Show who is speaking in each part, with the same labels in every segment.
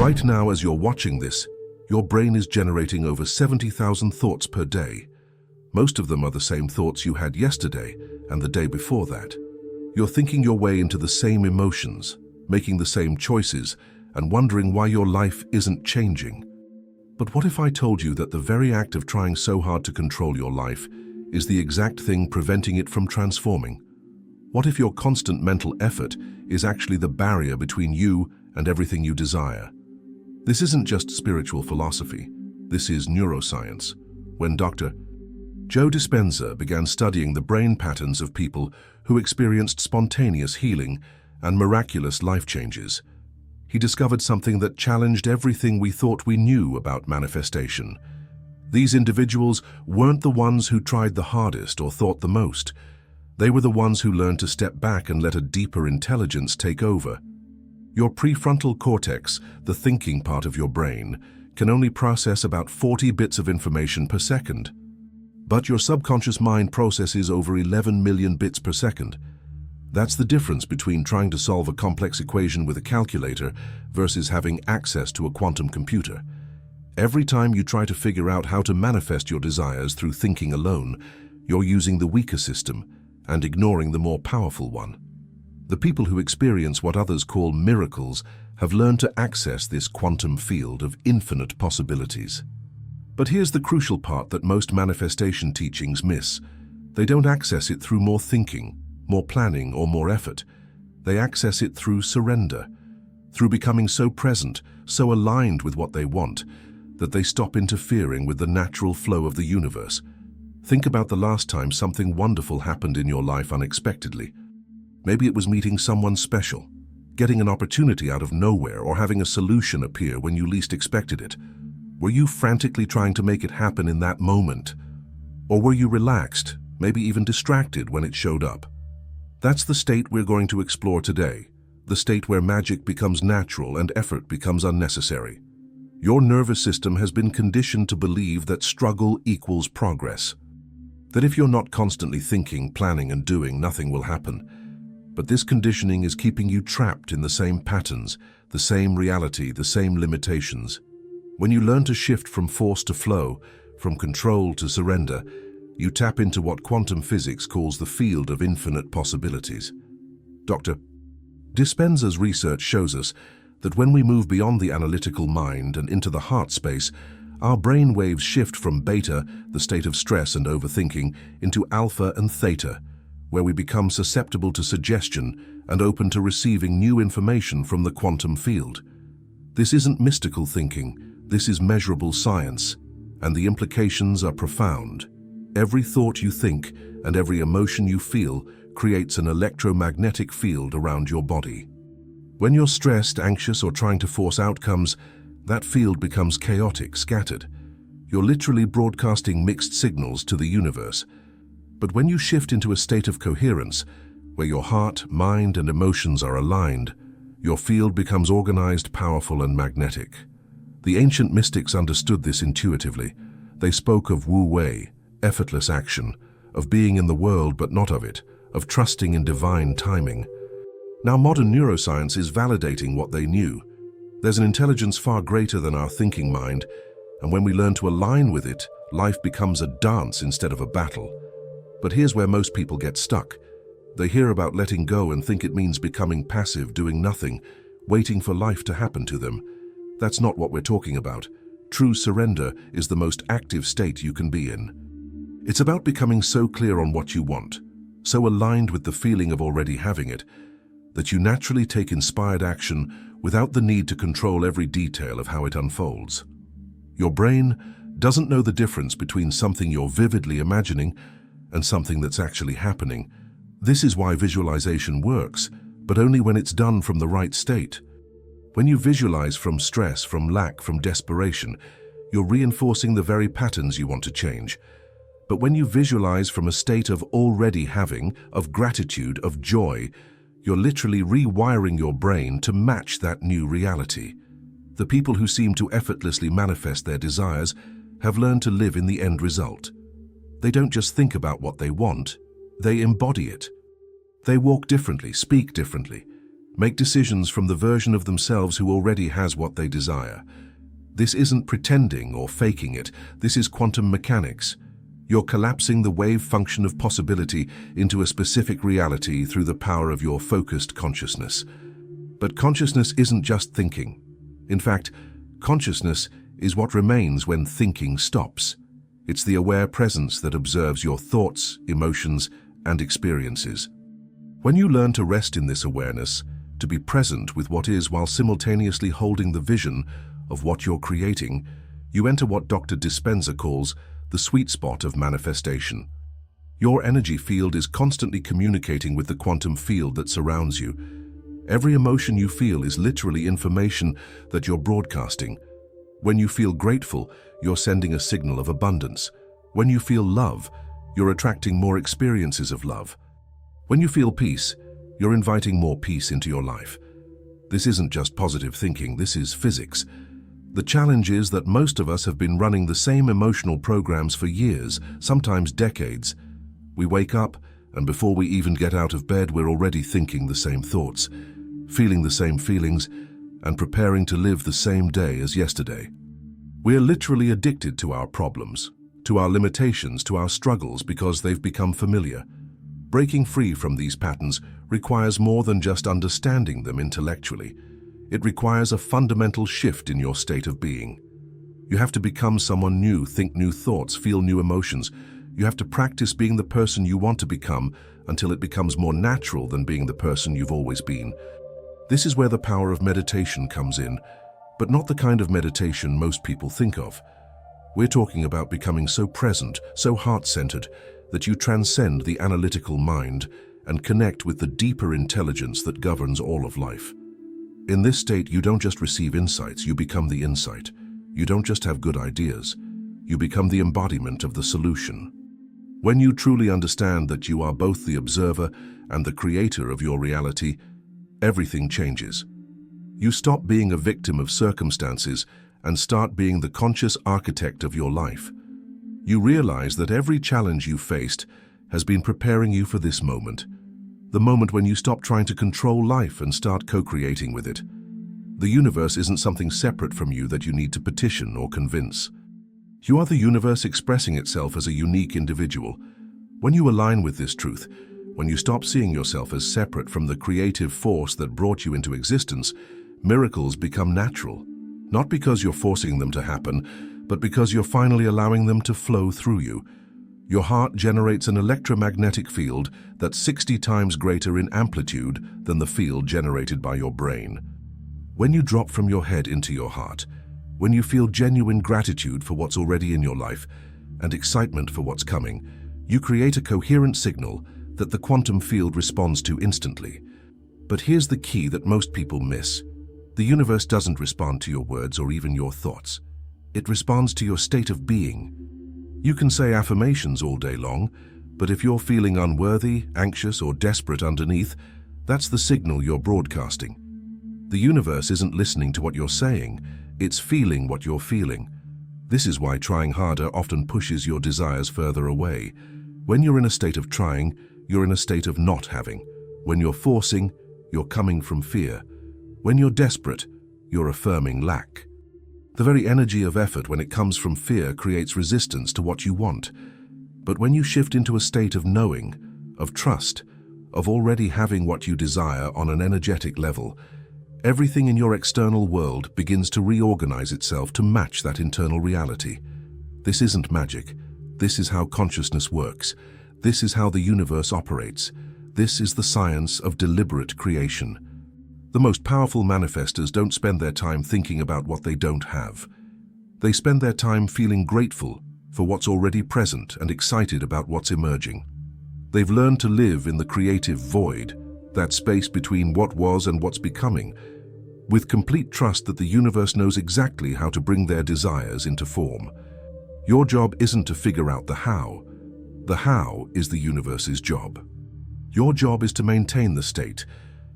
Speaker 1: Right now, as you're watching this, your brain is generating over 70,000 thoughts per day. Most of them are the same thoughts you had yesterday and the day before that. You're thinking your way into the same emotions, making the same choices, and wondering why your life isn't changing. But what if I told you that the very act of trying so hard to control your life is the exact thing preventing it from transforming? What if your constant mental effort is actually the barrier between you and everything you desire? This isn't just spiritual philosophy. This is neuroscience. When Dr. Joe Dispenza began studying the brain patterns of people who experienced spontaneous healing and miraculous life changes, he discovered something that challenged everything we thought we knew about manifestation. These individuals weren't the ones who tried the hardest or thought the most. They were the ones who learned to step back and let a deeper intelligence take over. Your prefrontal cortex, the thinking part of your brain, can only process about 40 bits of information per second. But your subconscious mind processes over 11 million bits per second. That's the difference between trying to solve a complex equation with a calculator versus having access to a quantum computer. Every time you try to figure out how to manifest your desires through thinking alone, you're using the weaker system and ignoring the more powerful one. The people who experience what others call miracles have learned to access this quantum field of infinite possibilities. But here's the crucial part that most manifestation teachings miss. They don't access it through more thinking, more planning, or more effort. They access it through surrender, through becoming so present, so aligned with what they want, that they stop interfering with the natural flow of the universe. Think about the last time something wonderful happened in your life unexpectedly. Maybe it was meeting someone special, getting an opportunity out of nowhere, or having a solution appear when you least expected it. Were you frantically trying to make it happen in that moment? Or were you relaxed, maybe even distracted when it showed up? That's the state we're going to explore today, the state where magic becomes natural and effort becomes unnecessary. Your nervous system has been conditioned to believe that struggle equals progress, that if you're not constantly thinking, planning, and doing, nothing will happen. But this conditioning is keeping you trapped in the same patterns, the same reality, the same limitations. When you learn to shift from force to flow, from control to surrender, you tap into what quantum physics calls the field of infinite possibilities. Dr. Dispenza's research shows us that when we move beyond the analytical mind and into the heart space, our brain waves shift from beta, the state of stress and overthinking, into alpha and theta, where we become susceptible to suggestion and open to receiving new information from the quantum field. This isn't mystical thinking, this is measurable science, and the implications are profound. Every thought you think and every emotion you feel creates an electromagnetic field around your body. When you're stressed, anxious, or trying to force outcomes, that field becomes chaotic, scattered. You're literally broadcasting mixed signals to the universe. But when you shift into a state of coherence, where your heart, mind, and emotions are aligned, your field becomes organized, powerful, and magnetic. The ancient mystics understood this intuitively. They spoke of wu-wei, effortless action, of being in the world but not of it, of trusting in divine timing. Now modern neuroscience is validating what they knew. There's an intelligence far greater than our thinking mind, and when we learn to align with it, life becomes a dance instead of a battle. But here's where most people get stuck. They hear about letting go and think it means becoming passive, doing nothing, waiting for life to happen to them. That's not what we're talking about. True surrender is the most active state you can be in. It's about becoming so clear on what you want, so aligned with the feeling of already having it, that you naturally take inspired action without the need to control every detail of how it unfolds. Your brain doesn't know the difference between something you're vividly imagining and something that's actually happening. This is why visualization works, but only when it's done from the right state. When you visualize from stress, from lack, from desperation, you're reinforcing the very patterns you want to change. But when you visualize from a state of already having, of gratitude, of joy, you're literally rewiring your brain to match that new reality. The people who seem to effortlessly manifest their desires have learned to live in the end result. They don't just think about what they want, they embody it. They walk differently, speak differently, make decisions from the version of themselves who already has what they desire. This isn't pretending or faking it. This is quantum mechanics. You're collapsing the wave function of possibility into a specific reality through the power of your focused consciousness. But consciousness isn't just thinking. In fact, consciousness is what remains when thinking stops. It's the aware presence that observes your thoughts, emotions, and experiences. When you learn to rest in this awareness, to be present with what is while simultaneously holding the vision of what you're creating, you enter what Dr. Dispenza calls the sweet spot of manifestation. Your energy field is constantly communicating with the quantum field that surrounds you. Every emotion you feel is literally information that you're broadcasting. When you feel grateful, you're sending a signal of abundance. When you feel love, you're attracting more experiences of love. When you feel peace, you're inviting more peace into your life. This isn't just positive thinking, this is physics. The challenge is that most of us have been running the same emotional programs for years, sometimes decades. We wake up, and before we even get out of bed, we're already thinking the same thoughts, feeling the same feelings, and preparing to live the same day as yesterday. We're literally addicted to our problems, to our limitations, to our struggles because they've become familiar. Breaking free from these patterns requires more than just understanding them intellectually. It requires a fundamental shift in your state of being. You have to become someone new, think new thoughts, feel new emotions. You have to practice being the person you want to become until it becomes more natural than being the person you've always been. This is where the power of meditation comes in, but not the kind of meditation most people think of. We're talking about becoming so present, so heart-centered, that you transcend the analytical mind and connect with the deeper intelligence that governs all of life. In this state, you don't just receive insights, you become the insight. You don't just have good ideas, you become the embodiment of the solution. When you truly understand that you are both the observer and the creator of your reality, everything changes. You stop being a victim of circumstances and start being the conscious architect of your life. You realize that every challenge you faced has been preparing you for this moment, the moment when you stop trying to control life and start co-creating with it. The universe isn't something separate from you that you need to petition or convince. You are the universe expressing itself as a unique individual. When you align with this truth, when you stop seeing yourself as separate from the creative force that brought you into existence, miracles become natural. Not because you're forcing them to happen, but because you're finally allowing them to flow through you. Your heart generates an electromagnetic field that's 60 times greater in amplitude than the field generated by your brain. When you drop from your head into your heart, when you feel genuine gratitude for what's already in your life and excitement for what's coming, you create a coherent signal that the quantum field responds to instantly. But here's the key that most people miss. The universe doesn't respond to your words or even your thoughts. It responds to your state of being. You can say affirmations all day long, but if you're feeling unworthy, anxious, or desperate underneath, that's the signal you're broadcasting. The universe isn't listening to what you're saying, it's feeling what you're feeling. This is why trying harder often pushes your desires further away. When you're in a state of trying, you're in a state of not having. When you're forcing, you're coming from fear. When you're desperate, you're affirming lack. The very energy of effort when it comes from fear creates resistance to what you want. But when you shift into a state of knowing, of trust, of already having what you desire on an energetic level, everything in your external world begins to reorganize itself to match that internal reality. This isn't magic. This is how consciousness works. This is how the universe operates. This is the science of deliberate creation. The most powerful manifestors don't spend their time thinking about what they don't have. They spend their time feeling grateful for what's already present and excited about what's emerging. They've learned to live in the creative void, that space between what was and what's becoming, with complete trust that the universe knows exactly how to bring their desires into form. Your job isn't to figure out the how. The how is the universe's job. Your job is to maintain the state,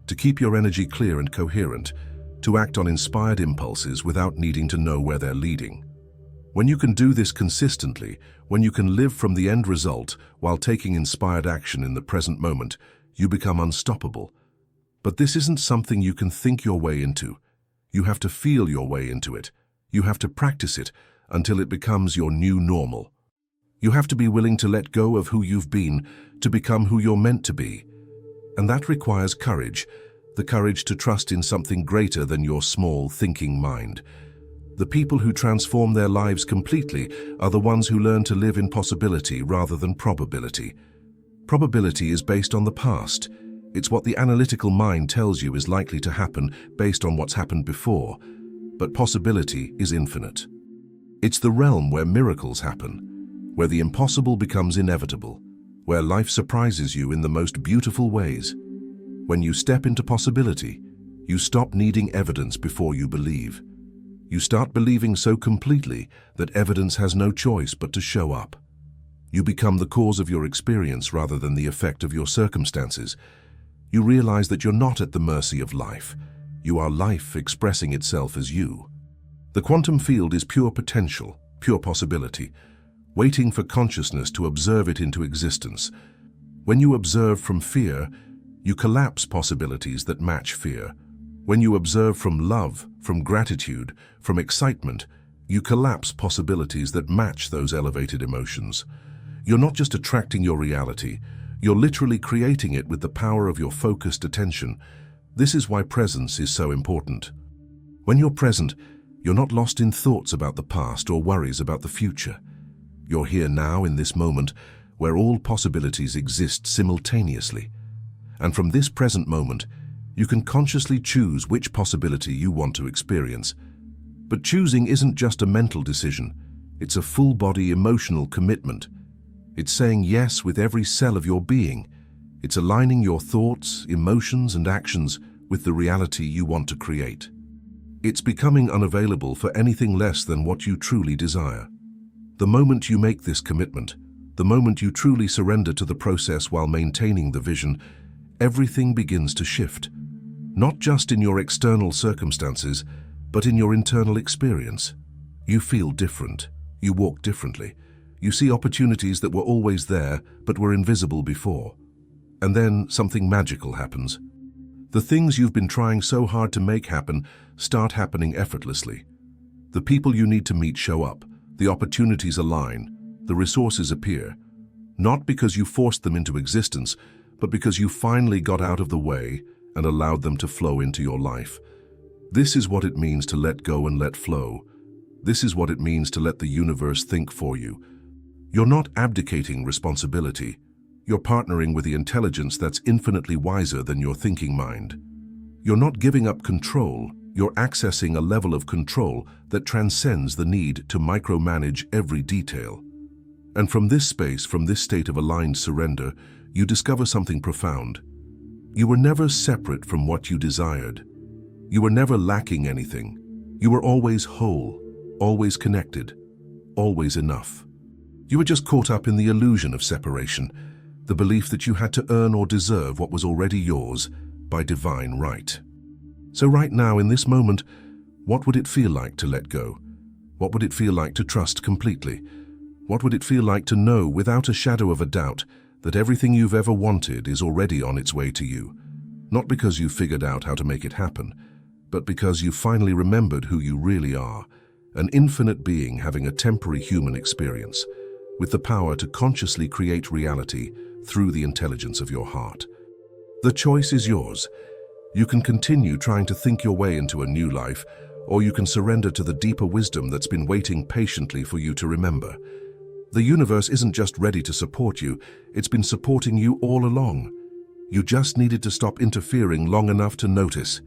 Speaker 1: to keep your energy clear and coherent, to act on inspired impulses without needing to know where they're leading. When you can do this consistently, when you can live from the end result while taking inspired action in the present moment, you become unstoppable. But this isn't something you can think your way into. You have to feel your way into it. You have to practice it until it becomes your new normal. You have to be willing to let go of who you've been to become who you're meant to be. And that requires courage, the courage to trust in something greater than your small thinking mind. The people who transform their lives completely are the ones who learn to live in possibility rather than probability. Probability is based on the past. It's what the analytical mind tells you is likely to happen based on what's happened before. But possibility is infinite. It's the realm where miracles happen, where the impossible becomes inevitable, where life surprises you in the most beautiful ways. When you step into possibility, you stop needing evidence before you believe. You start believing so completely that evidence has no choice but to show up. You become the cause of your experience rather than the effect of your circumstances. You realize that you're not at the mercy of life. You are life expressing itself as you. The quantum field is pure potential, pure possibility, waiting for consciousness to observe it into existence. When you observe from fear, you collapse possibilities that match fear. When you observe from love, from gratitude, from excitement, you collapse possibilities that match those elevated emotions. You're not just attracting your reality, you're literally creating it with the power of your focused attention. This is why presence is so important. When you're present, you're not lost in thoughts about the past or worries about the future. You're here now in this moment where all possibilities exist simultaneously. And from this present moment, you can consciously choose which possibility you want to experience. But choosing isn't just a mental decision, it's a full-body emotional commitment. It's saying yes with every cell of your being. It's aligning your thoughts, emotions, and actions with the reality you want to create. It's becoming unavailable for anything less than what you truly desire. The moment you make this commitment, the moment you truly surrender to the process while maintaining the vision, everything begins to shift. Not just in your external circumstances, but in your internal experience. You feel different. You walk differently. You see opportunities that were always there, but were invisible before. And then something magical happens. The things you've been trying so hard to make happen start happening effortlessly. The people you need to meet show up. The opportunities align. The resources appear. Not because you forced them into existence, but because you finally got out of the way and allowed them to flow into your life. This is what it means to let go and let flow. This is what it means to let the universe think for you. You're not abdicating responsibility. You're partnering with the intelligence that's infinitely wiser than your thinking mind. You're not giving up control. You're accessing a level of control that transcends the need to micromanage every detail. And from this space, from this state of aligned surrender, you discover something profound. You were never separate from what you desired. You were never lacking anything. You were always whole, always connected, always enough. You were just caught up in the illusion of separation, the belief that you had to earn or deserve what was already yours by divine right. So right now, in this moment, what would it feel like to let go? What would it feel like to trust completely? What would it feel like to know without a shadow of a doubt that everything you've ever wanted is already on its way to you? Not because you figured out how to make it happen, but because you finally remembered who you really are, an infinite being having a temporary human experience, with the power to consciously create reality through the intelligence of your heart. The choice is yours. You can continue trying to think your way into a new life, or you can surrender to the deeper wisdom that's been waiting patiently for you to remember. The universe isn't just ready to support you, it's been supporting you all along. You just needed to stop interfering long enough to notice.